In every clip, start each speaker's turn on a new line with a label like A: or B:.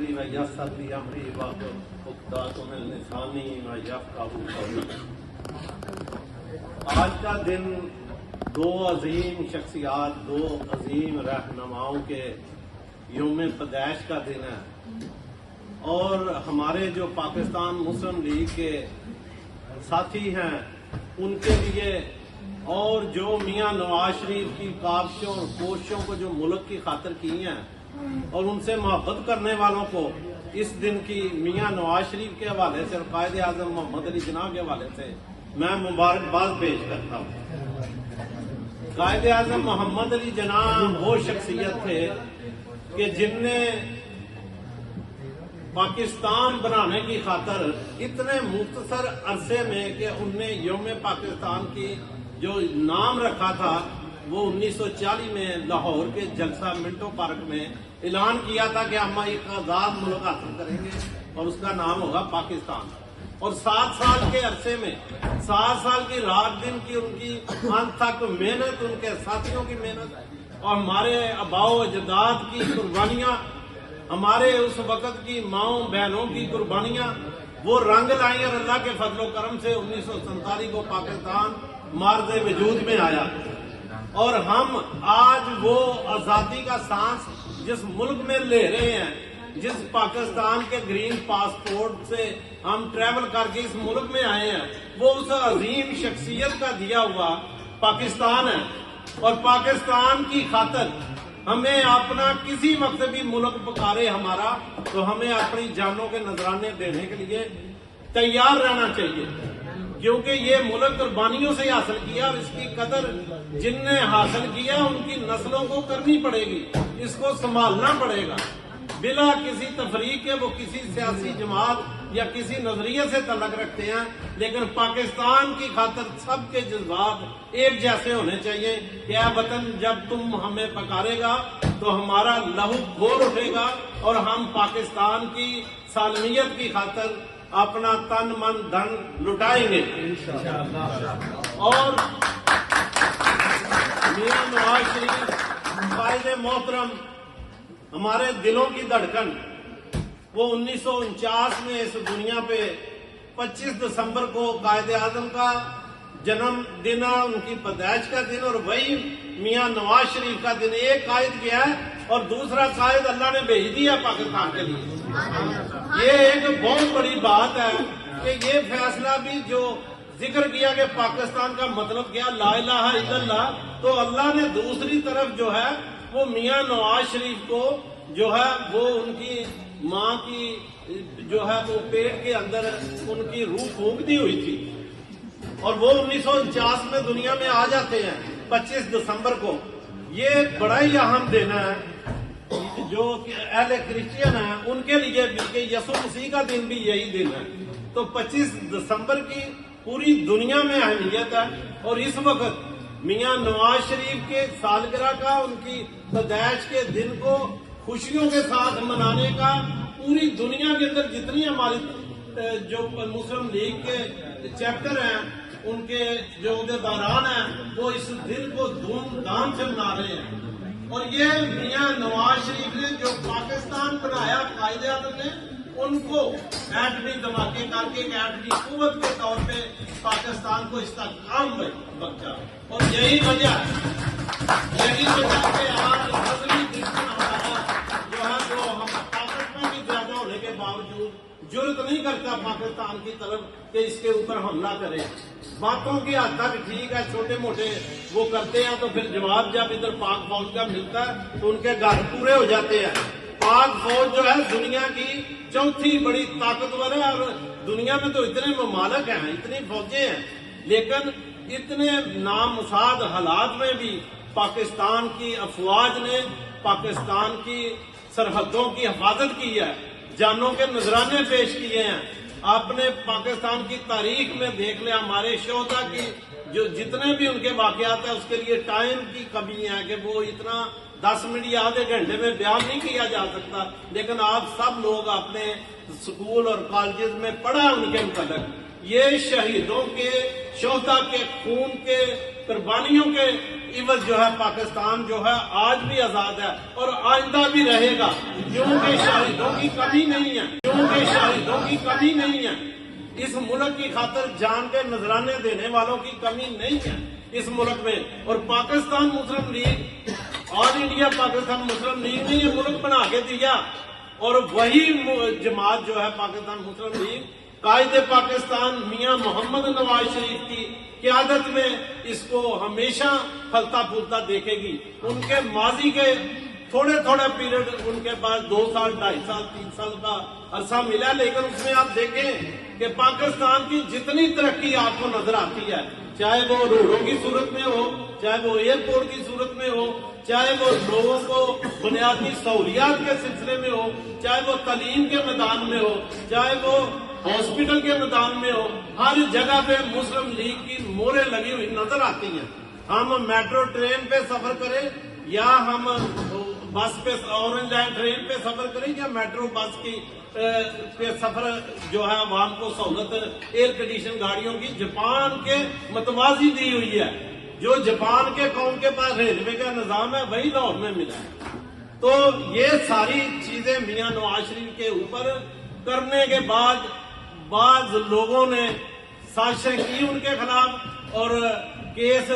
A: صدری و یسر لی امری واحلل عقدۃ من لسانی یفقهوا قولی۔ آج کا دن دو عظیم شخصیات، دو عظیم رہنماؤں کے یوم پیدائش کا دن ہے، اور ہمارے جو پاکستان مسلم لیگ کے ساتھی ہیں ان کے لیے، اور جو میاں نواز شریف کی کاوشوں اور کوششوں کو جو ملک کی خاطر کی ہیں اور ان سے محبت کرنے والوں کو اس دن کی میاں نواز شریف کے حوالے سے اور قائد اعظم محمد علی جناح کے حوالے سے میں مبارکباد پیش کرتا ہوں۔ قائد اعظم محمد علی جناح وہ شخصیت تھے کہ جن نے پاکستان بنانے کی خاطر اتنے مختصر عرصے میں کہ ان نے یوم پاکستان کی جو نام رکھا تھا وہ 1940 میں لاہور کے جلسہ منٹو پارک میں اعلان کیا تھا کہ ہم ایک آزاد ملک حاصل کریں گے اور اس کا نام ہوگا پاکستان، اور 7 سال کے عرصے میں 7 سال کی رات دن کی ان کی انت تک محنت، ان کے ساتھیوں کی محنت اور ہمارے آباؤ اجداد کی قربانیاں، ہمارے اس وقت کی ماؤں بہنوں کی قربانیاں وہ رنگ لائیں، اور اللہ کے فضل و کرم سے 1947 کو پاکستان مارز وجود میں آیا، اور ہم آج وہ آزادی کا سانس جس ملک میں لے رہے ہیں، جس پاکستان کے گرین پاسپورٹ سے ہم ٹریول کر کے اس ملک میں آئے ہیں، وہ اس عظیم شخصیت کا دیا ہوا پاکستان ہے، اور پاکستان کی خاطر ہمیں اپنا کسی وقت بھی ملک پکارے ہمارا تو ہمیں اپنی جانوں کے نذرانے دینے کے لیے تیار رہنا چاہیے، کیونکہ یہ ملک قربانیوں سے حاصل کیا، اور اس کی قدر جن نے حاصل کیا ان کی نسلوں کو کرنی پڑے گی، اس کو سنبھالنا پڑے گا بلا کسی تفریق کے۔ وہ کسی سیاسی جماعت یا کسی نظریے سے تعلق رکھتے ہیں، لیکن پاکستان کی خاطر سب کے جذبات ایک جیسے ہونے چاہیے کہ اے وطن، جب تم ہمیں پکارے گا تو ہمارا لہو کھول اٹھے گا، اور ہم پاکستان کی سالمیت کی خاطر اپنا تن من دھن لٹائیں گے اور میاں نواز شریف قائد محترم، ہمارے دلوں کی دھڑکن، وہ 1949 میں اس دنیا پہ 25 دسمبر کو قائد اعظم کا جنم دن، ان کی پیدائش کا دن، اور وہی میاں نواز شریف کا دن۔ ایک قائد گیا ہے اور دوسرا قائد اللہ نے بھیج دیا پاکستان کے لیے۔ یہ ایک بہت بڑی بات ہے کہ یہ فیصلہ بھی جو ذکر کیا کہ پاکستان کا مطلب کیا، لا الہ الا اللہ، تو اللہ نے دوسری طرف جو ہے وہ میاں نواز شریف کو جو ہے وہ ان کی ماں کی جو ہے وہ پیٹ کے اندر ان کی روح پھونک دی ہوئی تھی، اور وہ 1949 میں دنیا میں آ جاتے ہیں 25 دسمبر کو۔ یہ بڑا ہی اہم دن ہے جو اہل کرسچین ہیں ان کے لیے بھی، کہ یسوع مسیح کا دن بھی یہی دن ہے۔ تو 25 دسمبر کی پوری دنیا میں اہمیت ہے، اور اس وقت میاں نواز شریف کے سالگرہ کا، ان کی پیدائش کے دن کو خوشیوں کے ساتھ منانے کا پوری دنیا کے اندر جتنی ہماری جو مسلم لیگ کے چیپٹر ہیں، ان کے جو عہدیداران ہیں، وہ اس دن کو دھوم دھام سے منا رہے ہیں۔ اور یہ میاں نواز شریف نے جو پاکستان بنایا قائد اعظم نے، ان کو ایٹمی دھماکے کر کے ایک ایٹمی قوت کے طور پہ پاکستان کو استحکام بخشا، اور یہی وجہ کہ آج مذہبی دشمن ہمارا جو ہے وہ ہم طاقت میں بھی زیادہ ہونے کے باوجود جرت نہیں کرتا پاکستان کی طرف کہ اس کے اوپر حملہ کرے۔ باتوں کی حد تک ٹھیک ہے، چھوٹے موٹے وہ کرتے ہیں، تو پھر جواب جب ادھر پاک فوج کا ملتا ہے تو ان کے گھر پورے ہو جاتے ہیں۔ پاک فوج جو ہے دنیا کی چوتھی بڑی طاقتور ہے، اور دنیا میں تو اتنے ممالک ہیں، اتنی فوجیں ہیں، لیکن اتنے نامساعد حالات میں بھی پاکستان کی افواج نے پاکستان کی سرحدوں کی حفاظت کی ہے، جانوں کے نذرانے پیش کیے ہیں۔ آپ نے پاکستان کی تاریخ میں دیکھ لیا، ہمارے شہداء کی جو جتنے بھی ان کے واقعات ہیں، اس کے لیے ٹائم کی کمی ہے کہ وہ اتنا 10 منٹ یا آدھے گھنٹے میں بیان نہیں کیا جا سکتا، لیکن آپ سب لوگ اپنے سکول اور کالجز میں پڑھا ان کے متعلق۔ یہ شہیدوں کے، شہداء کے خون کے قربانیوں کے عوض جو ہے پاکستان جو ہے آج بھی آزاد ہے اور آئندہ بھی رہے گا، کیونکہ شاہدوں کی کمی نہیں ہے، کیونکہ شاہدوں کی کمی نہیں ہے۔ اس ملک کی خاطر جان کے نذرانے دینے والوں کی کمی نہیں ہے اس ملک میں۔ اور پاکستان مسلم لیگ، آل انڈیا پاکستان مسلم لیگ نے یہ ملک بنا کے دیا، اور وہی جماعت جو ہے پاکستان مسلم لیگ قائد پاکستان میاں محمد نواز شریف کی قیادت میں اس کو ہمیشہ پھلتا پھولتا دیکھے گی۔ ان کے ماضی کے تھوڑے پیریڈ ان کے پاس 2 سال 2.5 سال 3 سال کا عرصہ ملا، لیکن اس میں آپ دیکھیں کہ پاکستان کی جتنی ترقی آپ کو نظر آتی ہے، چاہے وہ روڈوں کی صورت میں ہو، چاہے وہ ایئرپورٹ کی صورت میں ہو، چاہے وہ لوگوں کو بنیادی سہولیات کے سلسلے میں ہو، چاہے وہ تعلیم کے میدان میں ہو، چاہے وہ ہاسپٹل کے میدان میں ہو، ہر جگہ پہ مسلم لیگ کی موریں لگی ہوئی نظر آتی ہیں۔ ہم میٹرو ٹرین پہ سفر کریں یا ہم بس پہ اورنج لائن ٹرین پہ سفر کریں یا میٹرو بس کی پہ سفر جو ہے عوام کو سہولت ایئر کنڈیشن گاڑیوں کی جاپان کے متوازی دی ہوئی ہے۔ جو جاپان کے قوم کے پاس ریلوے کا نظام ہے وہی لاہور میں ملا ہے۔ تو یہ ساری چیزیں میاں نواز شریف کے اوپر کرنے کے بعد بعض لوگوں نے سازشیں کی ان کے خلاف، اور کیس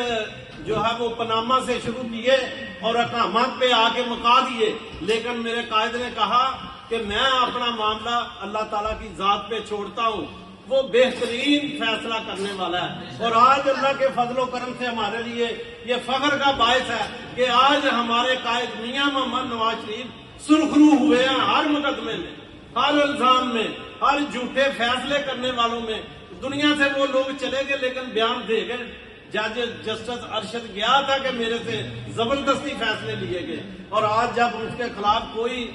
A: جو ہے وہ پاناما سے شروع کیے اور اقامات پہ آ کے مکا دیے، لیکن میرے قائد نے کہا کہ میں اپنا معاملہ اللہ تعالیٰ کی ذات پہ چھوڑتا ہوں، وہ بہترین فیصلہ کرنے والا ہے۔ اور آج اللہ کے فضل و کرم سے ہمارے لیے یہ فخر کا باعث ہے کہ آج ہمارے قائد میاں محمد نواز شریف سرخرو ہوئے ہیں ہر مقدمے میں، ہر الزام میں، ہر جھوٹے فیصلے کرنے والوں میں۔ دنیا سے وہ لوگ چلے گئے لیکن بیان دے گئے، جج جسٹس ارشد گیا تھا کہ میرے سے زبردستی فیصلے لیے گئے، اور آج جب اس کے خلاف کوئی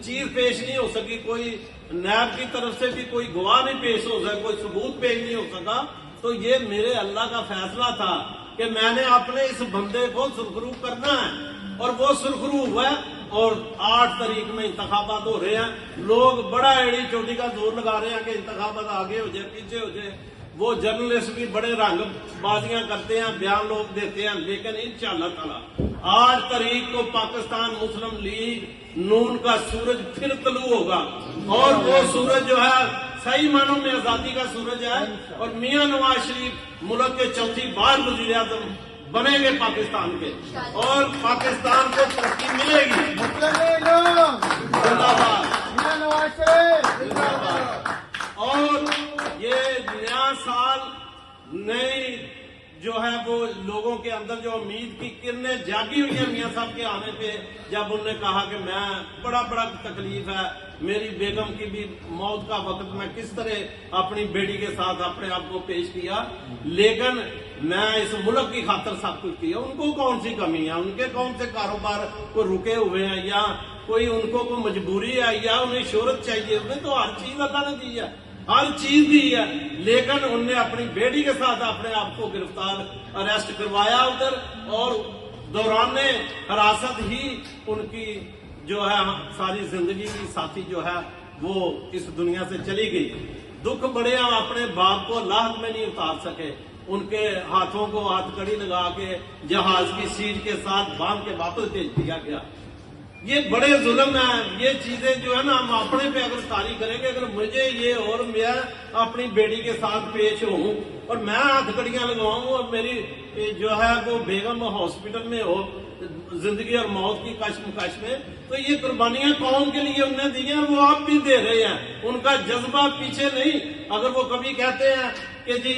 A: چیز پیش نہیں ہو سکی، کوئی نیب کی طرف سے بھی کوئی گواہ نہیں پیش ہو سکا، کوئی ثبوت پیش نہیں ہو سکا، تو یہ میرے اللہ کا فیصلہ تھا کہ میں نے اپنے اس بندے کو سرخرو کرنا ہے، اور وہ سرخرو ہوا ہے۔ اور 8 تاریخ میں انتخابات ہو رہے ہیں، لوگ بڑا ایڑی چوٹی کا زور لگا رہے ہیں کہ انتخابات آگے ہو جائے پیچھے ہو جائے، وہ جرنلسٹ بھی بڑے رنگ بازیاں کرتے ہیں، بیان لوگ دیتے ہیں، لیکن انشاءاللہ تعالی 8 تاریخ کو پاکستان مسلم لیگ نون کا سورج پھر طلوع ہوگا، اور وہ سورج جو ہے صحیح معنوں میں آزادی کا سورج ہے، اور میاں نواز شریف ملک کے 4تھی بار وزیر اعظم بنیں گے پاکستان کے، اور پاکستان کو ترقی ملے گی۔ زندہ باد میاں نواز شریف، زندہ باد۔ اور یہ نیا سال نئی جو ہے وہ لوگوں کے اندر جو امید کی کرنیں جاگی ہوئی ہیں میاں صاحب کے آنے پہ، جب انہوں نے کہا کہ میں بڑا تکلیف ہے، میری بیگم کی بھی موت کا وقت میں کس طرح اپنی بیٹی کے ساتھ اپنے آپ کو پیش کیا، لیکن میں اس ملک کی خاطر سب کچھ کیا۔ ان کو کون سی کمی ہے؟ ان کے کون سے کاروبار کو رکے ہوئے ہیں، یا کوئی ان کو کوئی مجبوری ہے، یا انہیں شہرت چاہیے؟ انہیں تو ہر چیز اللہ نے دی ہے، ہر چیز دی ہے، لیکن انہوں نے اپنی بیٹی کے ساتھ اپنے آپ کو گرفتار اریسٹ کروایا ادھر، اور دوران حراست ہی ان کی جو ہے ساری زندگی کی ساتھی جو ہے وہ اس دنیا سے چلی گئی۔ دکھ بڑے ہم اپنے باپ کو لاحق میں نہیں اتار سکے، ان کے ہاتھوں کو ہاتھ کڑی لگا کے جہاز کی سیٹ کے ساتھ باندھ کے واپس بھیج دیا گیا۔ یہ بڑے ظلم ہیں، یہ چیزیں جو ہے نا ہم اپنے پہ اگر تاری کریں گے، اگر مجھے یہ اور میں اپنی بیٹی کے ساتھ پیش ہوں اور میں ہاتھ کڑیاں لگواؤں اور میری جو ہے وہ بیگم ہاسپٹل میں ہو زندگی اور موت کی کشمکش میں، تو یہ قربانیاں قوم کے لیے انہوں نے دی ہیں، وہ آپ بھی دے رہے ہیں، ان کا جذبہ پیچھے نہیں۔ اگر وہ کبھی کہتے ہیں کہ جی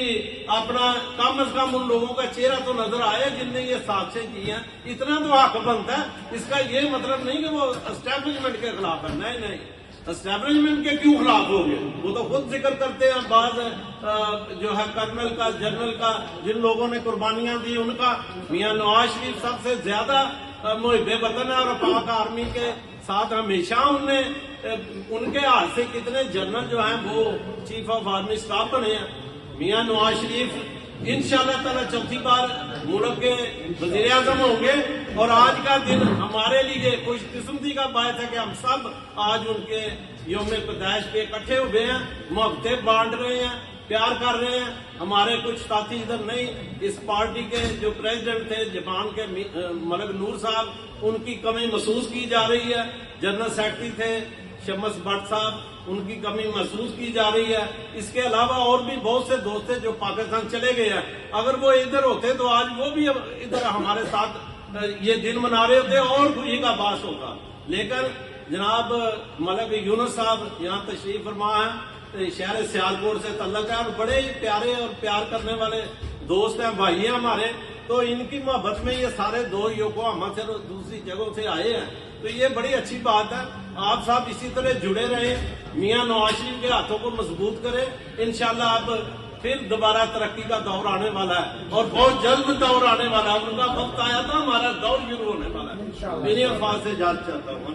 A: اپنا کم از کم ان لوگوں کا چہرہ تو نظر آئے جن نے یہ سازشیں کی ہیں، اتنا تو حق بنتا ہے۔ اس کا یہ مطلب نہیں کہ وہ اسٹیبلشمنٹ کے خلاف ہے، نہیں، اسٹیبلشمنٹ کے کیوں خلاف ہو گئے؟ وہ تو خود ذکر کرتے ہیں، بعض جو ہے کرنل کا، جنرل کا، جن لوگوں نے قربانیاں دی ان کا۔ میاں نواز شریف سب سے زیادہ محب وطن ہے، اور پاک آرمی کے ساتھ ہمیشہ ان کے ہاتھ سے کتنے جنرل جو ہیں وہ چیف آف آرمی اسٹاف بنے ہیں۔ میاں نواز شریف انشاءاللہ تعالی 4تھی بار ملک کے وزیر اعظم ہوں گے، اور آج کا دن ہمارے لیے خوش قسمتی کا باعث ہے کہ ہم سب آج ان کے یوم پیدائش پہ اکٹھے ہوئے ہیں، محبتیں بانٹ رہے ہیں، پیار کر رہے ہیں. ہمارے کچھ ساتھی ادھر نہیں، اس پارٹی کے جو پریزیڈنٹ تھے جاپان کے ملک نور صاحب، ان کی کمی محسوس کی جا رہی ہے. جنرل سیکرٹری تھے شمس بٹ صاحب، ان کی کمی محسوس کی جا رہی ہے. اس کے علاوہ اور بھی بہت سے دوست ہیں جو پاکستان چلے گئے ہیں. اگر وہ ادھر ہوتے تو آج وہ بھی ادھر ہمارے ساتھ یہ دن منا رہے ہوتے اور خوشی کا باعث ہوگا. لیکن جناب ملک یونس صاحب یہاں تشریف فرما ہے، شہر سیالکوٹ سے تعلق ہے اور بڑے ہی پیارے اور پیار کرنے والے دوست ہیں، بھائی ہیں ہمارے. تو ان کی محبت میں یہ سارے دو یوکوہاما سے دوسری جگہوں سے آئے ہیں، تو یہ بڑی اچھی بات ہے. آپ صاحب اسی طرح جڑے رہیں، میاں نواز شریف کے ہاتھوں کو مضبوط کریں. انشاءاللہ اب پھر دوبارہ ترقی کا دور آنے والا ہے اور بہت جلد دور آنے والا ہے. ان کا وقت آیا تھا، ہمارا دور شروع ہونے والا ہے. میری الفاظ سے اجازت چاہتا ہوں.